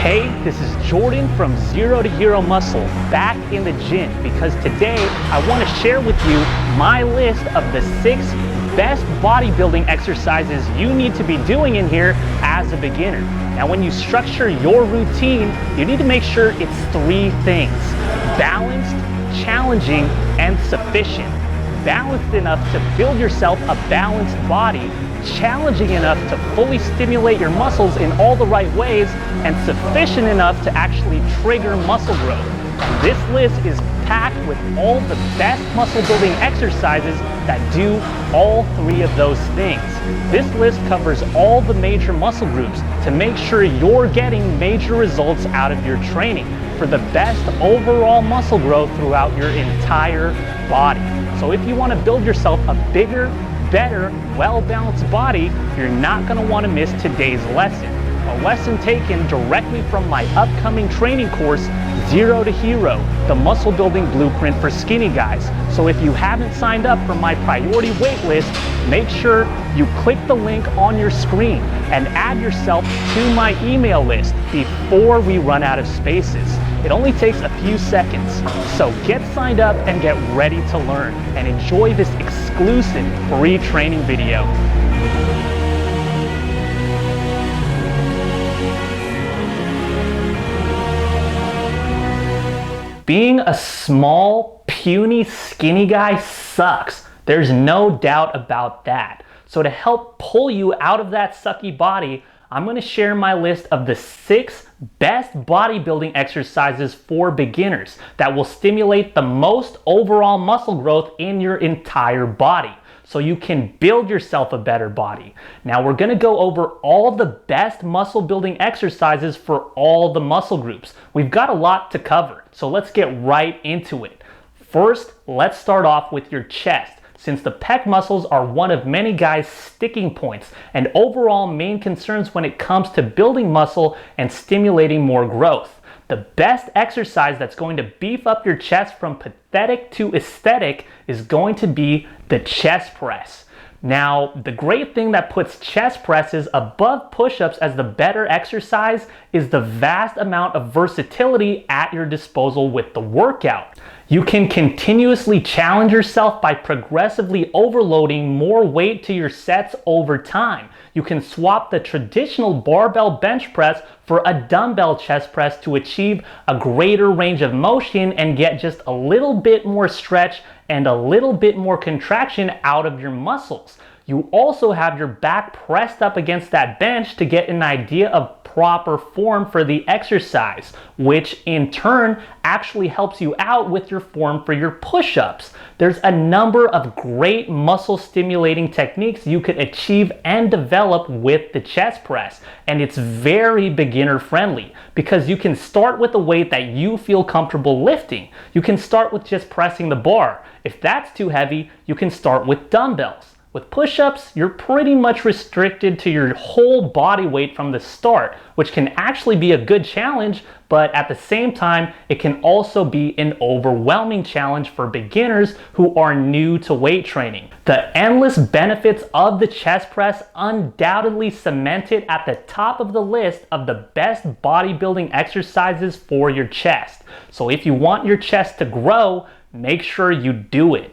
Hey, this is Jordan from Zero to Hero Muscle, back in the gym, because today I want to share with you my list of the 6 best bodybuilding exercises you need to be doing in here as a beginner. Now, when you structure your routine, you need to make sure it's 3 things: balanced, challenging, and sufficient. Balanced enough to build yourself a balanced body, challenging enough to fully stimulate your muscles in all the right ways, and sufficient enough to actually trigger muscle growth. And this list is packed with all the best muscle building exercises that do all 3 of those things. This list covers all the major muscle groups to make sure you're getting major results out of your training for the best overall muscle growth throughout your entire body. So if you want to build yourself a bigger, better, well-balanced body, you're not going to want to miss today's lesson. A lesson taken directly from my upcoming training course, Zero to Hero, the muscle building blueprint for skinny guys. So if you haven't signed up for my priority waitlist, make sure you click the link on your screen and add yourself to my email list before we run out of spaces. It only takes a few seconds. So get signed up and get ready to learn and enjoy this exclusive free training video. Being a small, puny, skinny guy sucks. There's no doubt about that. So to help pull you out of that sucky body, I'm going to share my list of the 6 best bodybuilding exercises for beginners that will stimulate the most overall muscle growth in your entire body, so you can build yourself a better body. Now we're going to go over all the best muscle building exercises for all the muscle groups. We've got a lot to cover, so let's get right into it. First, let's start off with your chest, since the pec muscles are one of many guys' sticking points and overall main concerns when it comes to building muscle and stimulating more growth. The best exercise that's going to beef up your chest from pathetic to aesthetic is going to be the chest press. Now, the great thing that puts chest presses above push-ups as the better exercise is the vast amount of versatility at your disposal with the workout. You can continuously challenge yourself by progressively overloading more weight to your sets over time. You can swap the traditional barbell bench press for a dumbbell chest press to achieve a greater range of motion and get just a little bit more stretch and a little bit more contraction out of your muscles. You also have your back pressed up against that bench to get an idea of proper form for the exercise, which in turn actually helps you out with your form for your push-ups. There's a number of great muscle stimulating techniques you could achieve and develop with the chest press, and it's very beginner friendly because you can start with a weight that you feel comfortable lifting. You can start with just pressing the bar. If that's too heavy, you can start with dumbbells. With push-ups, you're pretty much restricted to your whole body weight from the start, which can actually be a good challenge, but at the same time, it can also be an overwhelming challenge for beginners who are new to weight training. The endless benefits of the chest press undoubtedly cement it at the top of the list of the best bodybuilding exercises for your chest. So if you want your chest to grow, make sure you do it.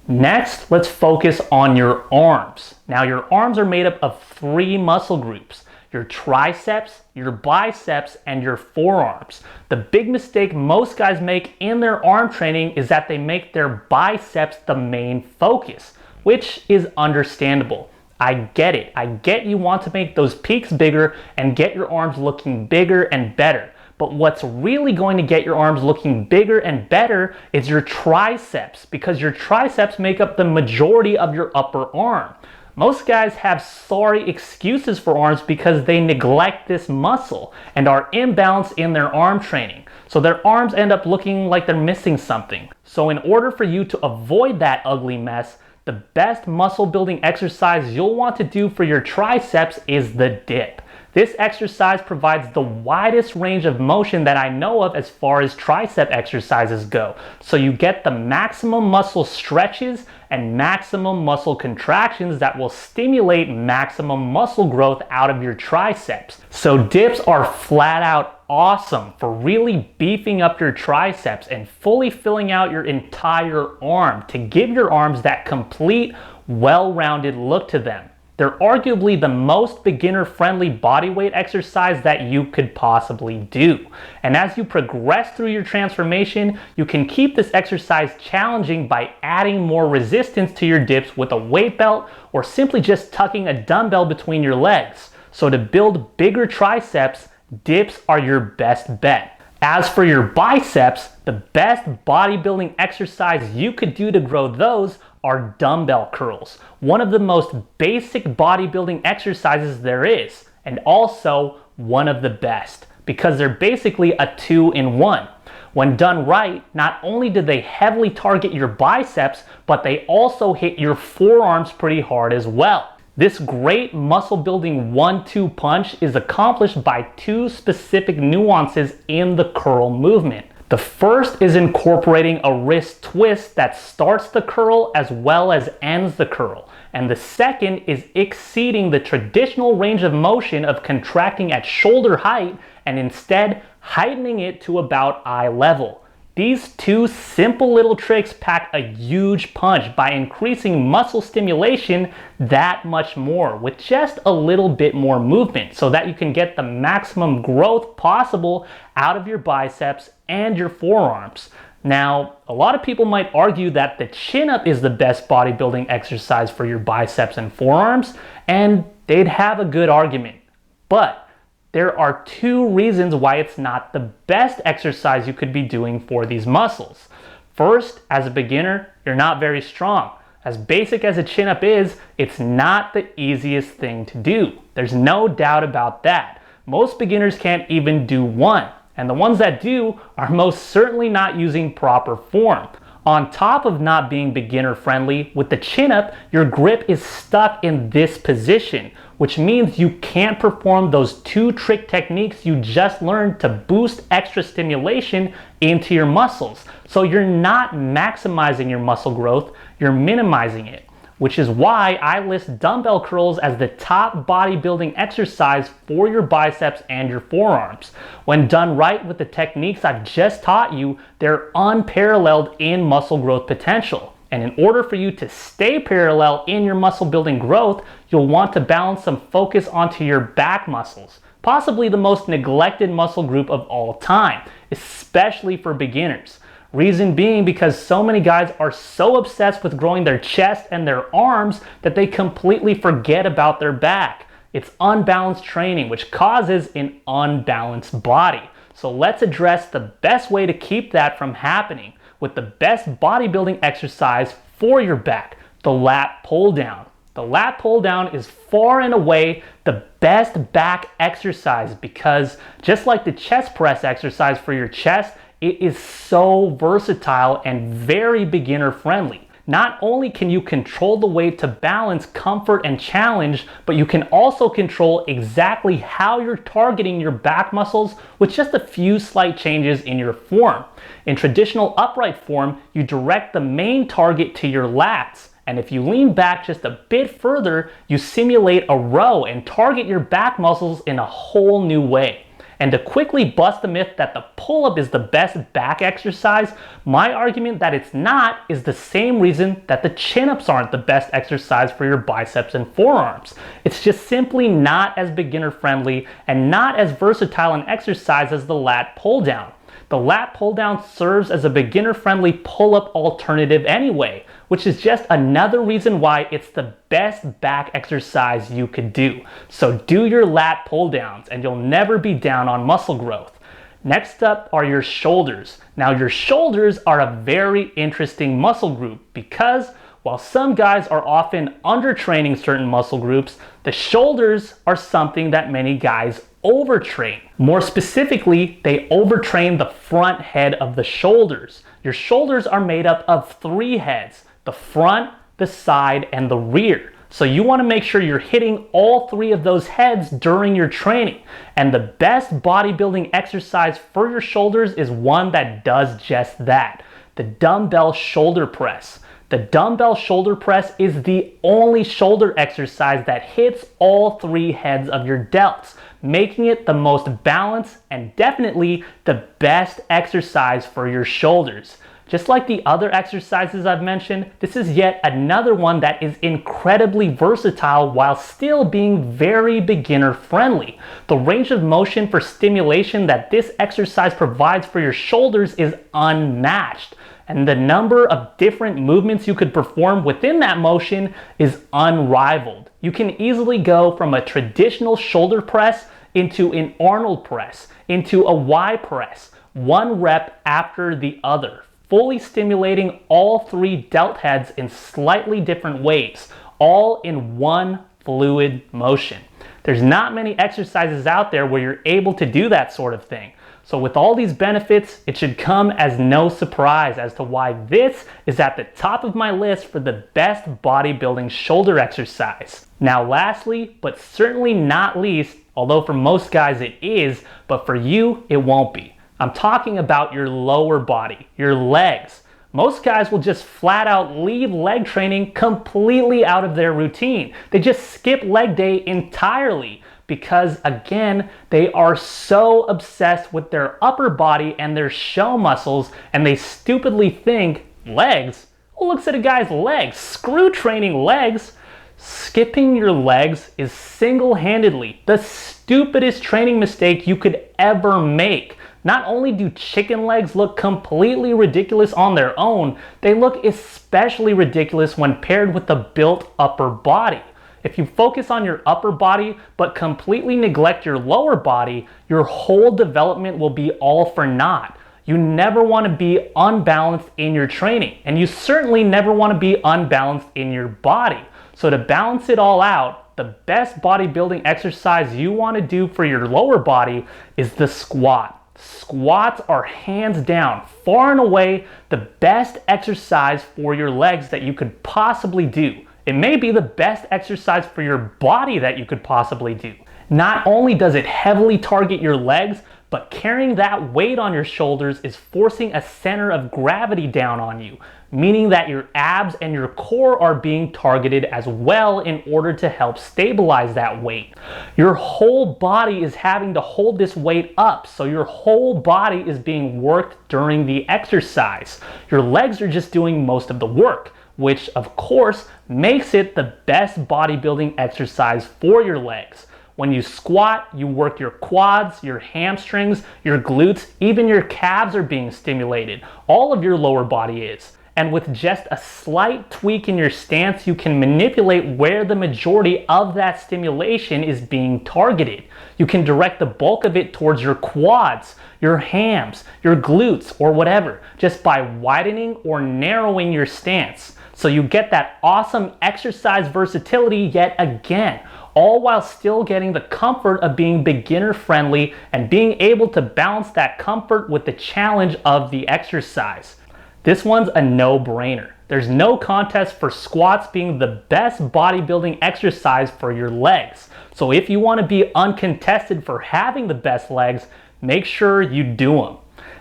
Next, let's focus on your arms. Now, your arms are made up of 3 muscle groups: your triceps, your biceps, and your forearms. The big mistake most guys make in their arm training is that they make their biceps the main focus, which is understandable. I get it. I get you want to make those peaks bigger and get your arms looking bigger and better. But what's really going to get your arms looking bigger and better is your triceps, because your triceps make up the majority of your upper arm. Most guys have sorry excuses for arms because they neglect this muscle and are imbalanced in their arm training. So their arms end up looking like they're missing something. So in order for you to avoid that ugly mess, the best muscle building exercise you'll want to do for your triceps is the dip. This exercise provides the widest range of motion that I know of as far as tricep exercises go. So you get the maximum muscle stretches and maximum muscle contractions that will stimulate maximum muscle growth out of your triceps. So dips are flat out awesome for really beefing up your triceps and fully filling out your entire arm to give your arms that complete, well-rounded look to them. They're arguably the most beginner-friendly bodyweight exercise that you could possibly do. And as you progress through your transformation, you can keep this exercise challenging by adding more resistance to your dips with a weight belt or simply just tucking a dumbbell between your legs. So to build bigger triceps, dips are your best bet. As for your biceps, the best bodybuilding exercise you could do to grow those are dumbbell curls, one of the most basic bodybuilding exercises there is, and also one of the best, because they're basically a 2-in-1. When done right, not only do they heavily target your biceps, but they also hit your forearms pretty hard as well. This great muscle building 1-2 punch is accomplished by two specific nuances in the curl movement. The first is incorporating a wrist twist that starts the curl as well as ends the curl. And the second is exceeding the traditional range of motion of contracting at shoulder height and instead heightening it to about eye level. These two simple little tricks pack a huge punch by increasing muscle stimulation that much more with just a little bit more movement so that you can get the maximum growth possible out of your biceps and your forearms. Now, a lot of people might argue that the chin-up is the best bodybuilding exercise for your biceps and forearms, and they'd have a good argument. But there are two reasons why it's not the best exercise you could be doing for these muscles. First, as a beginner, you're not very strong. As basic as a chin-up is, it's not the easiest thing to do. There's no doubt about that. Most beginners can't even do one, and the ones that do are most certainly not using proper form. On top of not being beginner friendly, with the chin-up, your grip is stuck in this position, which means you can't perform those two trick techniques you just learned to boost extra stimulation into your muscles. So you're not maximizing your muscle growth, you're minimizing it, which is why I list dumbbell curls as the top bodybuilding exercise for your biceps and your forearms. When done right with the techniques I've just taught you, they're unparalleled in muscle growth potential. And in order for you to stay parallel in your muscle building growth, you'll want to balance some focus onto your back muscles, possibly the most neglected muscle group of all time, especially for beginners. Reason being because so many guys are so obsessed with growing their chest and their arms that they completely forget about their back. It's unbalanced training, which causes an unbalanced body. So let's address the best way to keep that from happening with the best bodybuilding exercise for your back, the lat pull down. The lat pull down is far and away the best back exercise because just like the chest press exercise for your chest, it is so versatile and very beginner friendly. Not only can you control the weight to balance comfort and challenge, but you can also control exactly how you're targeting your back muscles with just a few slight changes in your form. In traditional upright form, you direct the main target to your lats. And if you lean back just a bit further, you simulate a row and target your back muscles in a whole new way. And to quickly bust the myth that the pull-up is the best back exercise, my argument that it's not is the same reason that the chin-ups aren't the best exercise for your biceps and forearms. It's just simply not as beginner friendly and not as versatile an exercise as the lat pull-down. The lat pull-down serves as a beginner-friendly pull-up alternative anyway, which is just another reason why it's the best back exercise you could do. So do your lat pull-downs and you'll never be down on muscle growth. Next up are your shoulders. Now your shoulders are a very interesting muscle group because while some guys are often undertraining certain muscle groups, the shoulders are something that many guys overtrain. More specifically, they overtrain the front head of the shoulders. Your shoulders are made up of 3 heads, the front, the side, and the rear. So you want to make sure you're hitting all 3 of those heads during your training. And the best bodybuilding exercise for your shoulders is one that does just that, the dumbbell shoulder press. The dumbbell shoulder press is the only shoulder exercise that hits all 3 heads of your delts, making it the most balanced and definitely the best exercise for your shoulders. Just like the other exercises I've mentioned, this is yet another one that is incredibly versatile while still being very beginner friendly. The range of motion for stimulation that this exercise provides for your shoulders is unmatched. And the number of different movements you could perform within that motion is unrivaled. You can easily go from a traditional shoulder press into an Arnold press, into a Y press, one rep after the other, fully stimulating all three delt heads in slightly different ways, all in one fluid motion. There's not many exercises out there where you're able to do that sort of thing. So with all these benefits, it should come as no surprise as to why this is at the top of my list for the best bodybuilding shoulder exercise. Now lastly, but certainly not least, although for most guys it is, but for you it won't be. I'm talking about your lower body, your legs. Most guys will just flat out leave leg training completely out of their routine. They just skip leg day entirely because, again, they are so obsessed with their upper body and their show muscles, and they stupidly think, legs? Who looks at a guy's legs? Screw training legs. Skipping your legs is single-handedly the stupidest training mistake you could ever make. Not only do chicken legs look completely ridiculous on their own, they look especially ridiculous when paired with a built upper body. If you focus on your upper body but completely neglect your lower body, your whole development will be all for naught. You never want to be unbalanced in your training, and you certainly never want to be unbalanced in your body. So to balance it all out, the best bodybuilding exercise you want to do for your lower body is the squat. Squats are hands down, far and away, the best exercise for your legs that you could possibly do. It may be the best exercise for your body that you could possibly do. Not only does it heavily target your legs, but carrying that weight on your shoulders is forcing a center of gravity down on you, meaning that your abs and your core are being targeted as well in order to help stabilize that weight. Your whole body is having to hold this weight up, so your whole body is being worked during the exercise. Your legs are just doing most of the work, which of course makes it the best bodybuilding exercise for your legs. When you squat, you work your quads, your hamstrings, your glutes, even your calves are being stimulated. All of your lower body is. And with just a slight tweak in your stance, you can manipulate where the majority of that stimulation is being targeted. You can direct the bulk of it towards your quads, your hams, your glutes, or whatever, just by widening or narrowing your stance. So you get that awesome exercise versatility yet again, all while still getting the comfort of being beginner friendly and being able to balance that comfort with the challenge of the exercise. This one's a no-brainer. There's no contest for squats being the best bodybuilding exercise for your legs. So if you want to be uncontested for having the best legs, make sure you do them.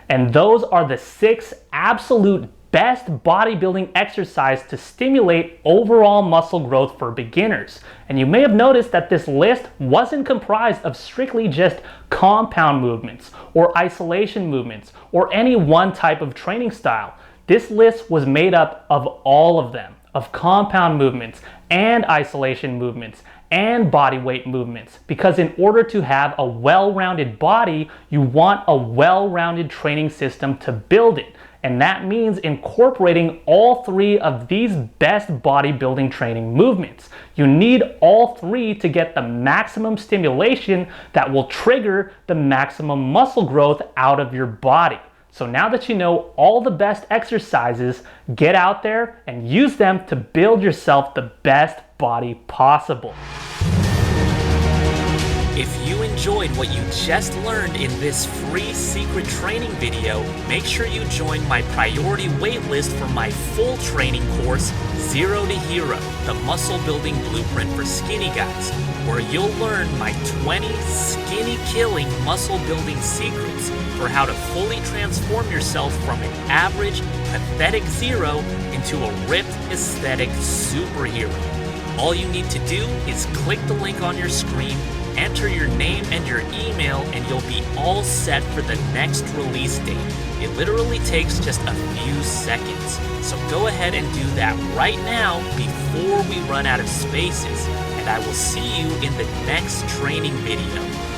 And those are the 6 absolute best bodybuilding exercise to stimulate overall muscle growth for beginners. And you may have noticed that this list wasn't comprised of strictly just compound movements or isolation movements or any one type of training style. This list was made up of all of them, of compound movements and isolation movements and body weight movements, because in order to have a well-rounded body, you want a well-rounded training system to build it. And that means incorporating all 3 of these best bodybuilding training movements. You need all 3 to get the maximum stimulation that will trigger the maximum muscle growth out of your body. So now that you know all the best exercises, get out there and use them to build yourself the best body possible. If you enjoyed what you just learned in this free secret training video, make sure you join my priority waitlist for my full training course, Zero to Hero, the muscle building blueprint for skinny guys, where you'll learn my 20 skinny killing muscle building secrets for how to fully transform yourself from an average, pathetic 0 into a ripped, aesthetic superhero. All you need to do is click the link on your screen, enter your name and your email, and you'll be all set for the next release date. It literally takes just a few seconds. So go ahead and do that right now before we run out of spaces, and I will see you in the next training video.